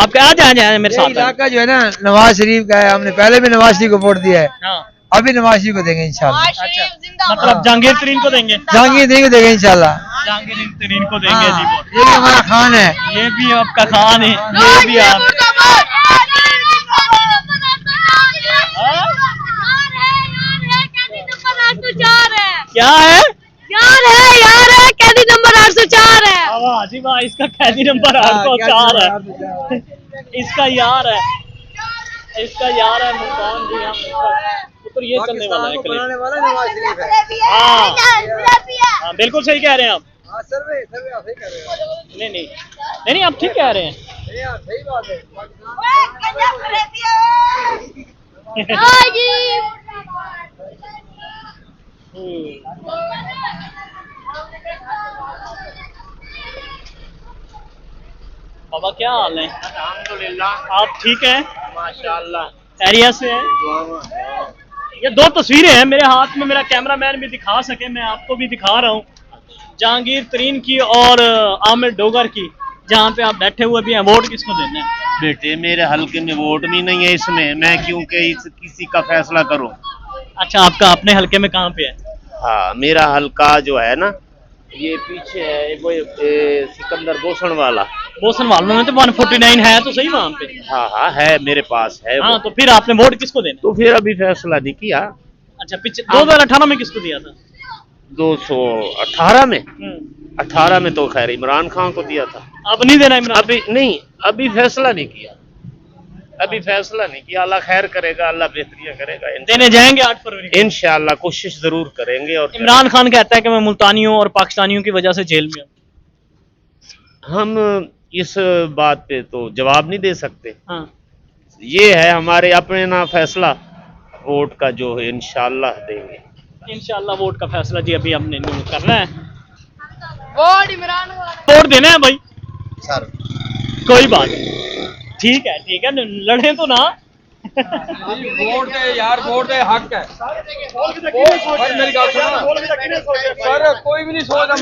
आप क्या जाए मेरे साथ? इलाका जो है ना नवाज शरीफ का है, हमने पहले भी नवाज शरीफ को वोट दिया है। हाँ। अभी नवाज शरीफ को देंगे इंशाल्लाह। अच्छा, मतलब जहांगीर तरीन को देंगे? जहांगीर तरीन को देंगे इंशाल्लाह। जहांगीर तरीन को देंगे जी वोट। ये भी हमारा खान है। ये भी आपका खान है, ये भी आप। क्या है? यार है कैदी नंबर 804 है। वाह जी वाह, इसका कैदी नंबर 804 है। इसका यार है, इसका यार है मुल्तान जी। हम ये चलने वाला है बनाने वाला नवाज शरीफ है। हाँ बिल्कुल सही कह रहे हैं आप। सर्वे आप सही कर रहे हो। नहीं आप ठीक कह रहे हैं। सही बात है। बाबा क्या हाल है? अल्हम्दुलिल्लाह। आप ठीक हैं? माशाअल्लाह। खैरियत से हैं? ये दो तस्वीरें हैं मेरे हाथ में, मेरा कैमरामैन भी दिखा सके, मैं आपको भी दिखा रहा हूँ। जहांगीर तरीन की और आमिर डोगर की, जहाँ पे आप बैठे हुए भी हैं। वोट किसको देना है? बेटे मेरे हल्के में वोट नहीं है इसमें, मैं क्योंकि किसी का फैसला करूं। अच्छा, आपका अपने हल्के में कहाँ पे है? हाँ, मेरा हल्का जो है ना, ये पीछे है वो सिकंदर बोसन वाला। बोसन वालों में तो 149 है तो सही वहाँ पे। हाँ है, मेरे पास है। हाँ, तो फिर आपने वोट किसको देना? तो फिर अभी फैसला नहीं किया। अच्छा, पीछे 2018 में किसको दिया था? 218 में 18 में तो खैर इमरान खान को दिया था। अब नहीं देना इमरान? अभी नहीं, अभी फैसला नहीं किया। अभी फैसला नहीं किया। अल्लाह खैर करेगा, अल्लाह बेहतरियां करेगा। देने जाएंगे 8 फरवरी को इंशाअल्लाह, कोशिश जरूर करेंगे। और इमरान खान कहता है कि मैं मुल्तानियों और पाकिस्तानियों की वजह से जेल में हूँ। हम इस बात पे तो जवाब नहीं दे सकते। हाँ। ये है हमारे अपने ना फैसला वोट का जो है, इंशाअल्लाह देंगे। इंशाअल्लाह वोट का फैसला जी अभी हमने नहीं करना है। वोट इमरान वोट देना है भाई सर। कोई बात नहीं, ठीक है लड़े तो ना। वोट दे यार, वोट दे, हक है। मेरी गल सुनो सर, कोई भी नहीं सोचता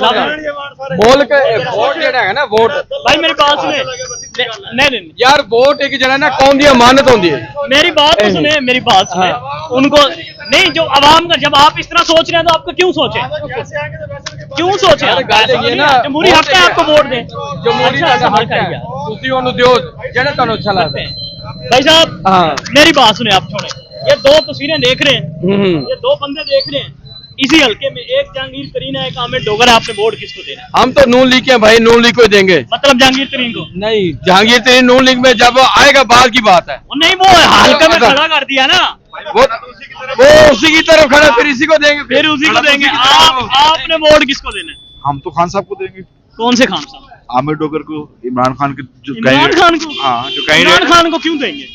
बोल के वोट जेड़ा है ना, वोट भाई मेरी बात सुने। नहीं यार, वोट एक जड़ा ना कौम दी अमानत होती है। मेरी बात तो सुने, मेरी बात सुने। उनको नहीं, जो आवाम का, जब आप इस तरह सोच रहे हैं तो आपको क्यों सोचे? क्यों सोचे? जमहूरी हक है आपको वोट दें। जमहूरी हक है, तुसी ओनु दियो जेड़ा तन्नू अच्छा लगदा है। भाई साहब मेरी बात सुने, आप छोड़े। ये दो तस्वीरें देख रहे हैं, ये दो बंदे देख रहे हैं इसी हल्के में, एक जहांगीर तरीन है, एक आमिर डोगर है। आपने वोट किसको देना है? हम तो नून लीग के भाई, नून लीग को देंगे। मतलब जहांगीर तरीन को? नहीं, जहांगीर तरीन नून लीग में जब आएगा बाहर की बात है। नहीं, वो हल्के में खड़ा कर दिया ना, वो उसी की तरफ खड़ा, फिर इसी को देंगे, फिर उसी को देंगे। आपने वोट किसको देना है? हम तो खान साहब को देंगे। कौन से खान साहब? आमिर डोगर को, इमरान खान के जो इमरान खान को? हाँ, जो इमरान खान को क्यों देंगे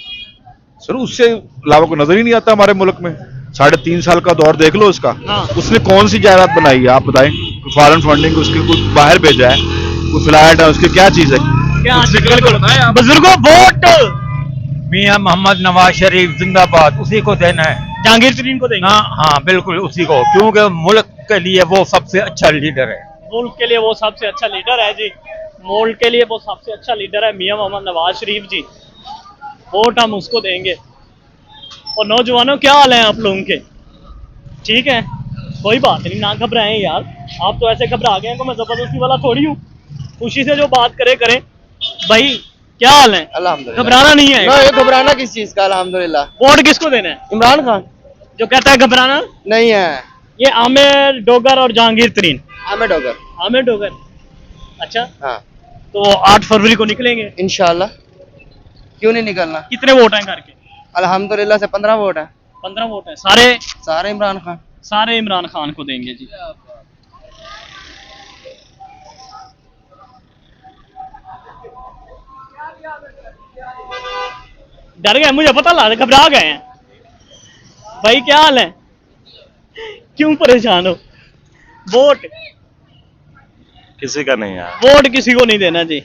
सर? उससे अलावा को नजर ही नहीं आता हमारे मुल्क में। 3.5 साल का दौर देख लो उसका। हाँ। उसने कौन सी जायदाद बनाई है आप बताएं? फॉरेन फंडिंग उसके कुछ बाहर भेजा है, कोई फ्लाइट है, उसकी क्या चीज है? बुजुर्गों वोट मियां मोहम्मद नवाज शरीफ जिंदाबाद, उसी को देना है। जहांगीर तरीन को देंगे? हाँ बिल्कुल उसी को, क्योंकि मुल्क के लिए वो सबसे अच्छा लीडर है। मुल्क के लिए वो सबसे अच्छा लीडर है जी, मुल्क के लिए वो सबसे अच्छा लीडर है मियां मोहम्मद नवाज शरीफ जी। वोट हम उसको देंगे। और नौजवानों क्या हाल है आप लोगों के? ठीक है, कोई बात नहीं, ना घबराएं यार। आप तो ऐसे घबरा गए हैं तो मैं जबरदस्ती वाला थोड़ी हूँ। खुशी से जो बात करें भाई। क्या हाल है? अल्हम्दुलिल्लाह। घबराना नहीं है? ये घबराना किस चीज का? अल्हम्दुलिल्लाह। वोट किसको देना है? इमरान खान। जो कहता है घबराना नहीं है। ये आमिर डोगर और जहांगीर तरीन। आमिर डोगर। आमिर डोगर, अच्छा। हाँ, तो 8 फरवरी को निकलेंगे इंशाल्लाह। क्यों नहीं निकलना? कितने वोट हैं घर के? अल्हम्दुलिल्लाह से 15 वोट है। 15 वोट है। सारे इमरान खान। सारे इमरान खान को देंगे जी। डर गए, मुझे पता लगा, घबरा गए हैं भाई। क्या हाल है, क्यों परेशान हो? वोट किसी का नहीं है, वोट किसी को नहीं देना जी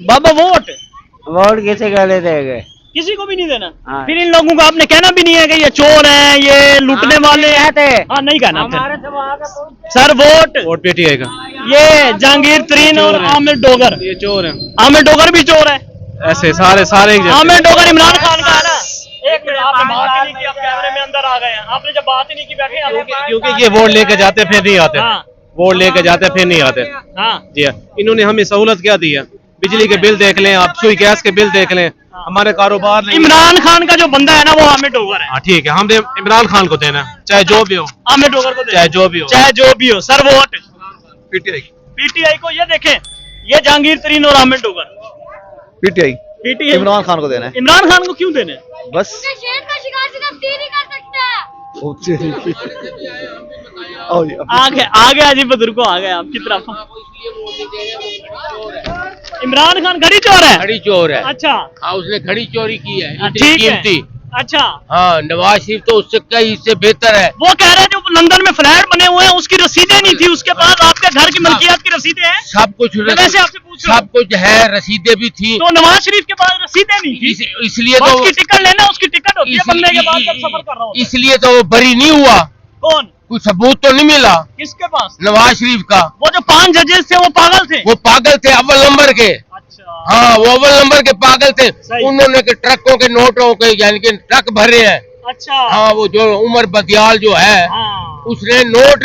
बाबा। वोट किसी का ले देंगे, किसी को भी नहीं देना। फिर इन लोगों को आपने कहना भी नहीं है कि ये चोर हैं, ये लूटने वाले हैं। हाँ, नहीं कहना सर। वोट पीटीआई का। ये जहांगीर तरीन और आमिर डोगर, ये चोर है। आमिर डोगर भी चोर है। ऐसे सारे एक जैसे। आमिर डोगर इमरान खान का है ना। एक मिनट, आपने बात ही नहीं की, आप कैमरे में अंदर आ गए हैं। आपने जब बात ही नहीं की बैठे, क्योंकि ये वोट लेके जाते फिर नहीं आते। वोट लेके जाते फिर नहीं आते। हाँ जी हाँ, इन्होंने हमें सहूलत क्या दी है? बिजली के बिल देख लें आप, सुई गैस के बिल देख लें, हमारे कारोबार नहीं। इमरान खान का जो बंदा है ना, वो आमिर डोगर है। हाँ ठीक है, हमने इमरान खान को देना है, चाहे जो भी हो। आमिर डोगर को चाहे जो भी हो, चाहे जो भी हो सर। Vote PTI. पीटीआई को। ये देखें, ये जहांगीर तरीन और आमिर डोगर। पीटीआई पीटीआई इमरान खान को देना है। इमरान खान को क्यों देना है? बस शेर का शिकार सिर्फ तीर ही कर सकता है। आ गया जी, बुजुर्गों आ गए आपकी तरफ। इमरान खान घड़ी चोर है। घड़ी चोर है। अच्छा। हाँ, उसने घड़ी चोरी की है, इतनी ठीक है। कीमती। अच्छा। हाँ, नवाज शरीफ तो उससे कई हिस्से बेहतर है। वो कह रहे हैं जो लंदन में फ्लैट बने हुए हैं उसकी रसीदें नहीं थी, उसके पास आपके घर की मलकियत की रसीदें हैं। सब कुछ वैसे आपसे पूछ रहा हूं। सब कुछ है, रसीदें भी थी। तो नवाज शरीफ के पास रसीदें नहीं थी, इसलिए बस तो की टिकट लेना, उसकी टिकट होती है बनने के बाद जब सफर कर रहा हूँ। इसलिए तो वो बरी नहीं हुआ। कौन? कोई सबूत तो नहीं मिला। किसके पास? नवाज शरीफ का। वो जो 5 जजेस थे वो पागल थे। वो पागल थे, अव्वल नंबर के। हाँ, वो अव्वल नंबर के पागल थे। उन्होंने के ट्रकों के नोटों के यानी कि ट्रक भरे हैं। अच्छा। हाँ, वो जो उमर बदियाल जो है, उसने नोट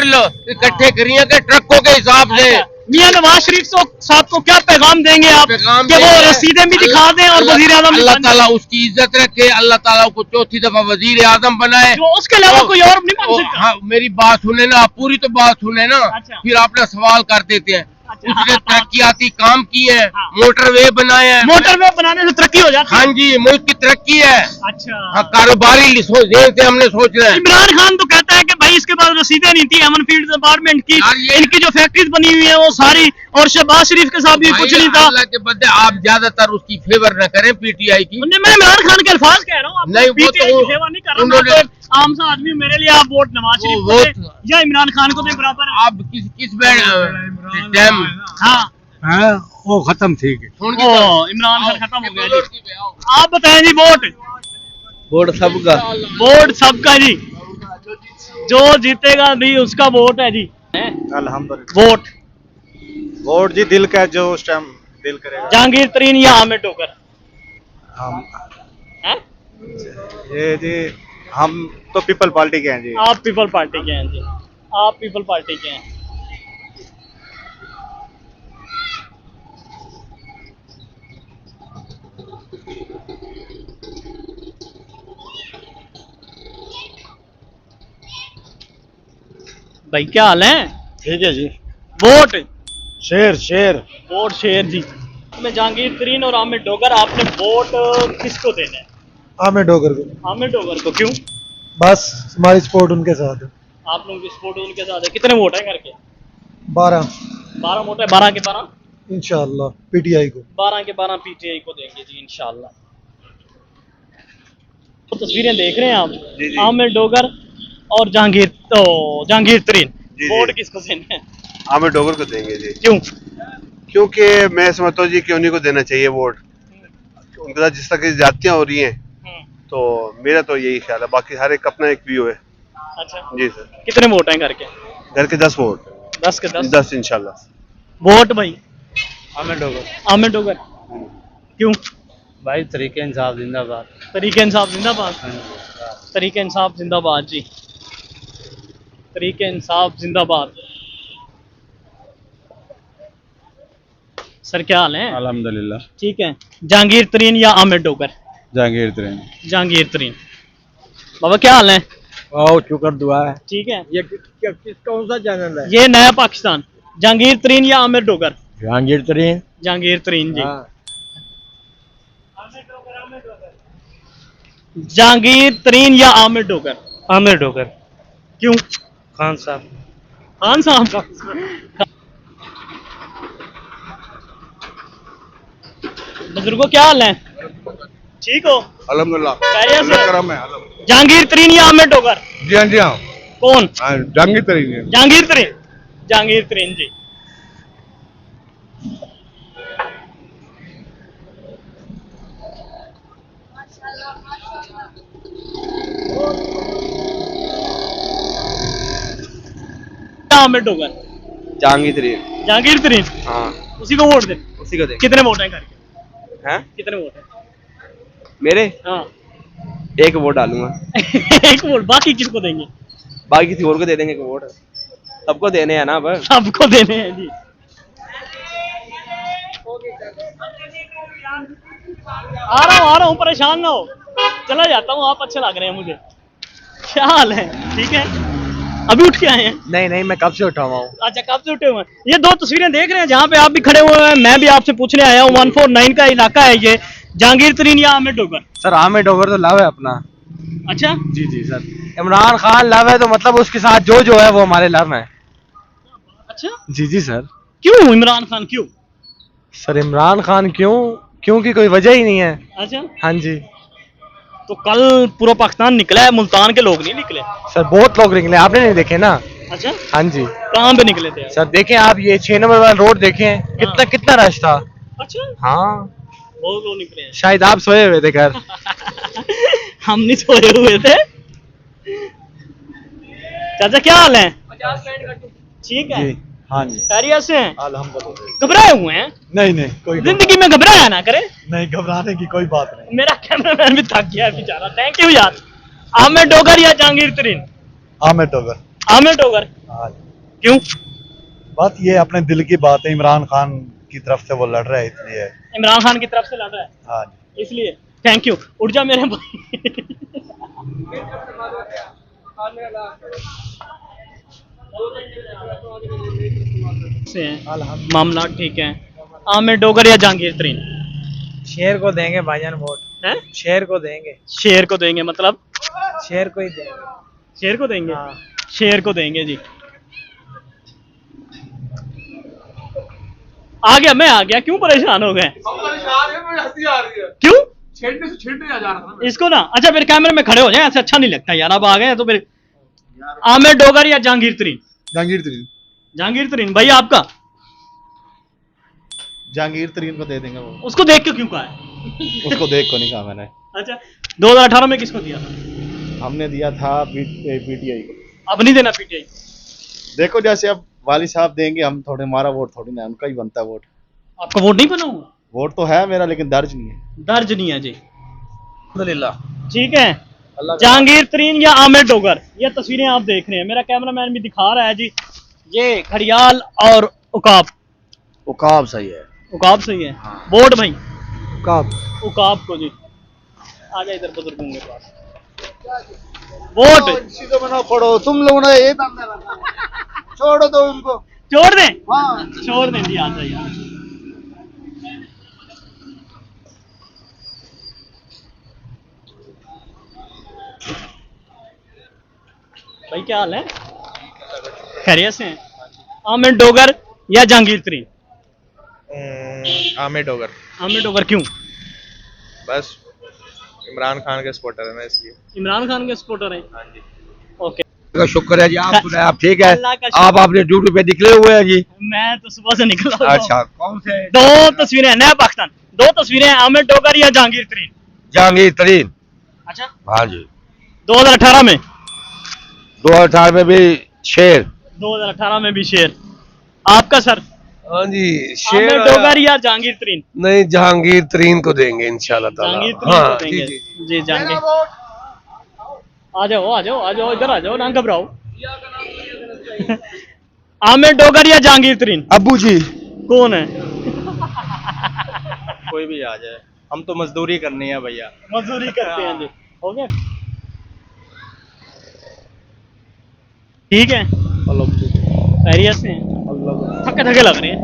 इकट्ठे करिए के ट्रकों के हिसाब से। मियां नवाज शरीफ साहब को क्या पैगाम देंगे आप कि वो रसीदें भी दिखा दें और वजीर आजम? अल्लाह ताला उसकी इज्जत रखे, अल्लाह ताला को चौथी दफा वजीर आजम बनाए। उसके अलावा कोई और नहीं बन सकता। हाँ, मेरी बात सुने ना, पूरी तो बात सुने ना। फिर आप ना सवाल कर देते हैं। उसने तरक्याती काम किए हैं, मोटरवे बनाए हैं। मोटरवे बनाने से तरक्की हो जाती है। हाँ जी, मुल्क की तरक्की है। अच्छा। हाँ, कारोबारी से हमने सोच रहे हैं। इमरान खान तो कहता है कि भाई इसके पास रसीदें नहीं थी अमन फील्ड डिपार्टमेंट की, इनकी जो फैक्ट्रीज बनी हुई है वो सारी, और शहबाज शरीफ के साथ भी कुछ नहीं था। अल्लाह के बंदे, आप ज्यादातर उसकी फेवर न करें पीटीआई की। मैं इमरान खान के अल्फाज कह रहा हूँ, नहीं, वो तो सेवा नहीं कर रहा। आम सा आदमी, मेरे लिए आप वोट नवाज शरीफ को दें या इमरान खान को दें, बराबर है। आप किस टाइम? हाँ, वो खत्म, ठीक है। इमरान खान खत्म हो गया जी। आप बताएं जी, वोट सबका। वोट सबका जी, जो जीतेगा भी उसका वोट है जी। अल्हम्दुलिल्लाह। वोट जी दिल का, जो उस टाइम दिल करेगा। जहांगीर तरीन या आमिर डोगर? ये जी हम तो पीपल पार्टी के हैं जी। आप पीपल पार्टी के हैं जी, आप पीपल पार्टी के हैं। भाई क्या हाल है? ठीक है जी। वोट शेर वोट शेर जी। मैं जहांगीर तरीन और आमिर डोगर, आपने वोट किसको देना है? आमिर डोगर को। आमिर डोगर को क्यों? बस हमारी सपोर्ट उनके साथ है। आप लोगों की सपोर्ट उनके साथ है। कितने वोट है करके? 12 वोट है। 12 के 12 इंशाल्लाह पीटीआई को। 12 के 12 पीटीआई को देंगे जी इंशाल्लाह। तो तस्वीरें देख रहे हैं आप, आमिर डोगर और जहांगीर तरीन। वोट किसको देना है? आमिर डोगर को देंगे जी। क्यों? क्योंकि मैं समझता हूँ जी कि उन्हीं को देना चाहिए वोट। उनके साथ जिस तरह की ज्यादतियाँ हो रही हैं, तो मेरा तो यही ख्याल है। बाकी हर एक अपना एक व्यू है। अच्छा जी सर। कितने वोट हैं घर के? घर के 10 वोट। 10 के 10? 10 इंशाल्लाह। वोट भाई आमिर डोगर। आमिर डोगर क्यों? भाई तरीके इंसाफ जिंदाबाद। तरीके इंसाफ जिंदाबाद। तरीके इंसाफ जिंदाबाद जी। तरीके इंसाफ जिंदाबाद। सर क्या हाल है? अल्हम्दुलिल्लाह। ठीक है। जहांगीर तरीन या आमिर डोगर? जहांगीर तरीन। जहांगीर तरीन। बाबा क्या हाल है? शुक्र दुआ है। ठीक है। ये कौन सा चैनल है? ये नया पाकिस्तान। जहांगीर तरीन या आमिर डोगर? जहांगीर तरीन। जहांगीर तरीन जी। जहांगीर तरीन या आमिर डोगर? आमिर डोगर। क्यों? खान साहब। खान साहब। बुजुर्गो क्या हाल है? ठीक हो? अल्हम्दुलिल्लाह खैरियत से? करम है। जहांगीर तरीन या आमिर डोगर? जी हाँ जी हाँ कौन? जहांगीर तरीन है। जहांगीर तरीन। जहांगीर तरीन जी। आमिर डोगर? जहांगीर तरीन। जहांगीर तरीन। हाँ उसी को वोट दे। उसी को दे। कितने वोट हैं करके? हैं? कितने वोट हैं? मेरे हाँ। एक वोट डालूंगा। एक वोट, बाकी किसको देंगे? बाकी किसी और को दे देंगे एक वोट। सबको देने हैं ना बस। सबको देने हैं जी। आ रहा हूँ परेशान ना हो, चला जाता हूँ, आप अच्छे लग रहे हैं मुझे। क्या हाल है? ठीक है। अभी उठ के आए हैं? नहीं नहीं, मैं कब से उठा हुआ हूँ। अच्छा, कब से उठे हुए हैं? ये दो तस्वीरें देख रहे हैं जहाँ पे आप भी खड़े हुए हैं, मैं भी आपसे पूछने आया हूँ। 149 का इलाका है ये। जहांगीर तरीन या आमिर डोगर? सर आमिर डोगर तो लव है अपना। अच्छा जी जी सर, इमरान खान लव है तो मतलब उसके साथ जो है वो हमारे लव है। अच्छा जी जी सर। क्यों इमरान खान, क्यों? सर इमरान खान क्यों? क्योंकि कोई वजह ही नहीं है। अच्छा, हाँ जी। तो कल पूरा पाकिस्तान निकला है, मुल्तान के लोग नहीं निकले? सर बहुत लोग निकले, आपने नहीं देखे ना। अच्छा, हाँ जी। कहाँ पे निकले थे? सर देखें आप, ये 6 नंबर वाला रोड देखें, कितना कितना रश था। अच्छा, हाँ बहुत लोग निकले हैं। शायद आप सोए हुए थे घर। हम नहीं सोए हुए थे। चाचा क्या हाल है? ठीक है। हाँ जी खैरियत से हैं? अल्हम्दुलिल्लाह। घबराए हुए हैं? नहीं नहीं कोई जिंदगी में घबराया ना करे। नहीं, घबराने की कोई बात नहीं। मेरा कैमरामैन भी थक गया है बेचारा। थैंक यू यार। आमिर डोगर या जहांगीर तरीन? आमिर डोगर। आमिर डोगर। हाँ क्यों? बात ये अपने दिल की बात है, इमरान खान की तरफ से वो लड़ रहा है इसलिए। इमरान खान की तरफ से लड़ रहा है? हाँ जी। इसलिए थैंक यू। उठ जा मेरे भाई। से हैं, मामला ठीक है। आमिर डोगर या जहांगीर तरीन? शेर को देंगे भाईजान वोट। हैं? शेर को देंगे। शेर को देंगे मतलब? शेर को ही देंगे। शेर को देंगे? हाँ। शेर को देंगे जी। आ गया, मैं आ गया। क्यों परेशान हो गए? क्यों? छेड़ने से छेड़ने आ जा रहा था। इसको ना, अच्छा फिर कैमरे में खड़े हो जाए, ऐसे अच्छा नहीं लगता यार। अब आ गए तो फिर आमिर डोगर या जहांगीर तरीन? जहांगीर तरीन। जहांगीर तरीन। भाई आपका? जहांगीर तरीन को दे देंगे वो। उसको देख के क्यों कहा है? उसको देख को नहीं कहा मैंने। अच्छा, 2018 में किसको दिया था? हमने दिया था पीटीआई को। अब नहीं देना पीटीआई? देखो जैसे अब वाली साहब देंगे, हम थोड़े, हमारा वोट थोड़ी ना, उनका ही बनता है वोट। आपका वोट नहीं बना हुआ? वोट तो है मेरा, लेकिन दर्ज नहीं है। दर्ज नहीं है जी। अल्हम्दुलिल्लाह। ठीक है। जहांगीर तरीन या आमिर डोगर? ये तस्वीरें आप देख रहे हैं, मेरा कैमरामैन भी दिखा रहा है जी। ये घड़ियाल और उकाब। उकाब सही है। उकाब सही है। वोट भाई? उकाब। उकाब को जी। आ जाए इधर बुजुर्गों के पास। वोट चीजों में ना पड़ो तुम लोग ना, ये छोड़ो दो उनको। छोड़ दें? हाँ छोड़ दें जी। आ जाए यार। भाई क्या हाल है? खैरियत से हैं? आमिर डोगर या जहांगीर तरीन? आमिर डोगर। आमिर डोगर क्यों? बस इमरान खान के सपोर्टर है मैं, इसलिए। इमरान खान के सपोर्टर हैं? हाँ जी। ओके, का शुक्र है जी। आप सुनाए, आप ठीक है? अल्लाह का शुक्र। आप अपने ड्यूटी पे निकले हुए हैं जी? मैं तो सुबह से निकला हुआ हूं। अच्छा, कौन से? दो तस्वीरें हैं, नया पाकिस्तान। दो तस्वीरें हैं, आमिर डोगर या जहांगीर तरीन? जहांगीर तरीन। अच्छा, हाँ जी। 2018 में? 2018 में भी शेर। 2018 में भी शेर। आपका सर? हाँ जी, आमिर डोगर या जहांगीर तरीन? नहीं, जहांगीर तरीन को देंगे इंशाल्लाह ताला। जहांगीर तरीन को देंगे जी। जहांगीर। आ जाओ आ जाओ आ जाओ, इधर आ जाओ, ना घबराओ। आमिर डोगर या जहांगीर तरीन? अब्बू जी। कौन है? कोई भी आ जाए, हम तो मजदूरी करनी है भैया। मजदूरी करते हैं जी। हो गया? ठीक है। खैरियत से हैं? थके थके लग रहे हैं।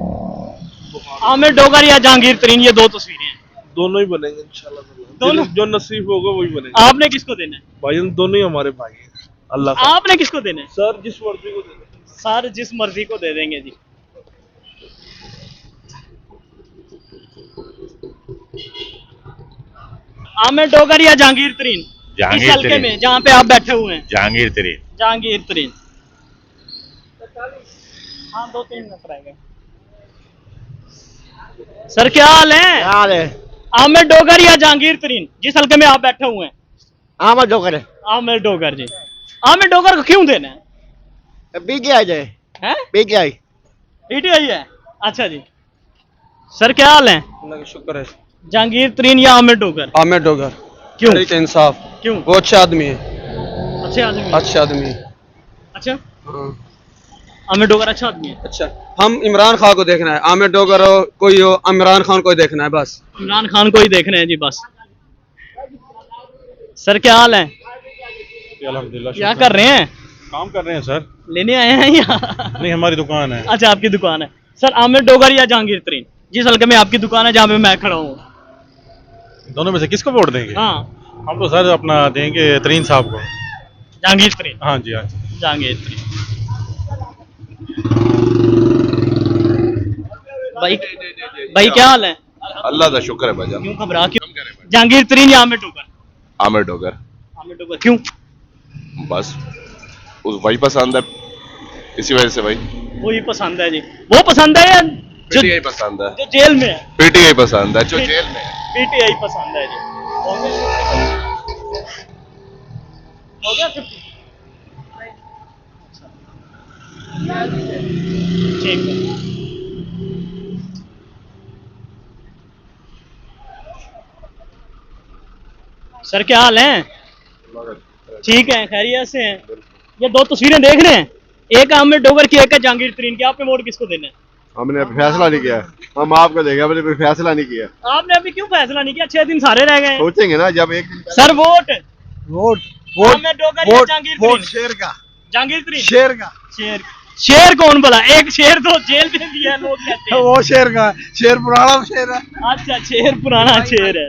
आमिर डोगर या जहांगीर तरीन? ये दो तस्वीरें हैं। दोनों ही बनेंगे इंशाल्लाह। दोनों? जो नसीब होगा वही बनेगा। आपने किसको देना है? भाई दोनों ही हमारे भाई हैं। अल्लाह। आपने किसको देना है? सर जिस मर्जी को दे देंगे। सर जिस मर्जी को दे देंगे जी। आमिर डोगर या जहांगीर तरीन इस हल्के में जहाँ पे आप बैठे हुए हैं? जहांगीर तरीन। जहांगीर तरीन। हाँ 2-3 मिनट रह गए। सर क्या हाल है? आमिर डोगर या जहांगीर तरीन जिस हल्के में आप बैठे हुए हैं? आमिर डोगर है। आमिर डोगर जी। आमिर डोगर को क्यों देना है? पीटीआई है। पीटीआई पीटीआई है। अच्छा जी। सर क्या हाल है? अल्लाह का शुक्र है। जहांगीर तरीन या आमिर डोगर? आमिर डोगर। क्यों? तहरीक इंसाफ। क्यों? वो अच्छा आदमी है। अच्छे आदमी? अच्छा आदमी है। अच्छा हाँ। आमिर डोगर अच्छा आदमी है। अच्छा हम इमरान खान को देखना है, आमिर डोगर हो कोई हो, इमरान खान को देखना है बस। इमरान खान को ही देखना है जी बस। सर क्या हाल है? अल्हम्दुलिल्लाह। क्या कर रहे हैं? काम कर रहे हैं सर। लेने आए हैं या? नहीं हमारी दुकान है। अच्छा आपकी दुकान है। सर आमिर डोगर या जहांगीर तरीन जिस हल्के में आपकी दुकान है जहाँ पे मैं खड़ा हूँ? दोनों में से किसको वोट देंगे? हाँ हम तो सर अपना देंगे तरीन साहब को। जहांगीर तरीन। हाँ जी हाँ जी। जहांगीर तरीन। भाई क्या हाल है? अल्लाह का शुक्र है भाईजान। क्यों घबरा क्यों? जहांगीर तरीन या आमिर डोगर? आमिर डोगर। आमिर डोगर क्यों? बस उस वही पसंद है, इसी वजह से भाई। वही पसंद है जी। वो पसंद है या पीटीआई पसंद है? जो जेल में है। पीटीआई पसंद है जो जेल में है। पीटीआई पसंद है जी। हो गया 50? ठीक है। सर क्या हाल है? ठीक है खैरियत से हैं। ये दो तस्वीरें देख रहे हैं, एक आमिर डोगर की एक है जहांगीर तरीन की। आपने वोट किसको देना है? हमने अभी फैसला नहीं किया, हम आपको देंगे, हमने कोई फैसला नहीं किया। आपने अभी क्यों फैसला नहीं किया? 6 दिन सारे रह गए। सोचेंगे ना जब एक दिन। सर वोट आमिर डोगर या जहांगीर तरीन? शेर का। जहांगीर तरीन। शेर का। शेर कौन भला? एक शेर तो जेल में भी है लोग कहते हैं। वो शेर का, शेर पुराना शेर है। अच्छा शेर पुराना शेर है।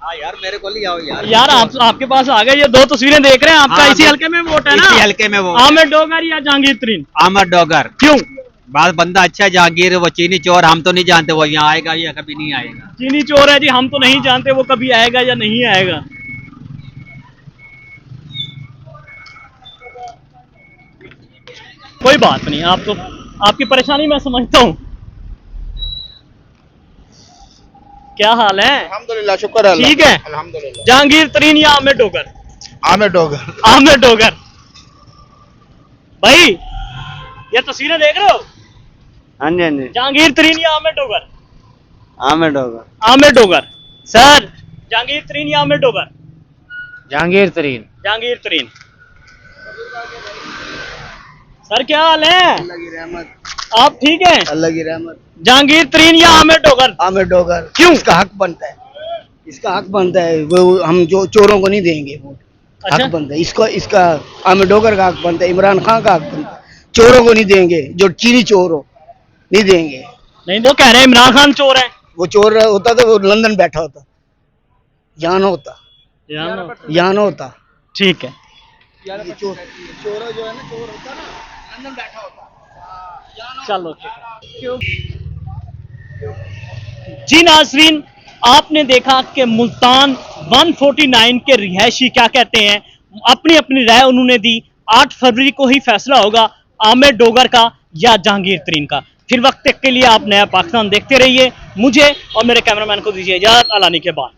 हाँ यार मेरे को ले आओ यार। यार आपके पास आ गए, ये दो तस्वीरें देख रहे हैं आपका। हाँ, इसी हल्के में वोट है ना? इसी हल्के में वोट। आमिर डोगर या जहांगीर तरीन? आमिर डोगर। क्यों? बात बंदा अच्छा है, जहांगीर वो चीनी चोर, हम तो नहीं जानते वो यहाँ आएगा या कभी नहीं आएगा। चीनी चोर है जी, हम तो नहीं जानते वो कभी आएगा या नहीं आएगा। कोई बात नहीं, आप तो आपकी परेशानी मैं समझता हूँ। क्या हाल है? अल्हम्दुलिल्लाह शुक्र है। ठीक है। अल्हम्दुलिल्लाह। जहांगीर तरीन या आमिर डोगर? आमिर डोगर। आमिर डोगर। भाई ये तस्वीरें देख रहे हो? हाँ जी हाँ जी। जहांगीर तरीन या आमिर डोगर? आमिर डोगर। आमिर डोगर। सर जहांगीर तरीन या आमिर डोगर? जहांगीर तरीन। जहांगीर तरीन। सर क्या हाल है? अल्लाह की रहमत। आप ठीक हैं? अल्लाह की रहमत। जहांगीर तरीन या आमिर डोगर? आमिर डोगर। क्यों? इसका हक बनता है, इसका हक बनता है। वो हम जो चोरों को नहीं देंगे वोट। अच्छा? हक बनता है इसका आमिर डोगर का हक बनता है, इमरान खान का हक बनता है। चोरों को नहीं देंगे, जो चीनी चोर हो नहीं देंगे। नहीं वो कह रहे हैं इमरान खान चोर है। वो चोर होता तो वो लंदन बैठा होता, यहाँ ना होता, यहाँ ना होता। ठीक है। चोर जो है ना, चोर होता ना लंदन बैठा होता। चलो जी नाजरीन, आपने देखा कि मुल्तान 149 के रिहायशी क्या कहते हैं। अपनी अपनी राय उन्होंने दी। 8 फरवरी को ही फैसला होगा आमिर डोगर का या जहांगीर तरीन का। फिर वक्त तक के लिए आप नया पाकिस्तान देखते रहिए। मुझे और मेरे कैमरामैन को दीजिए इजाजत। अलानी के बाद।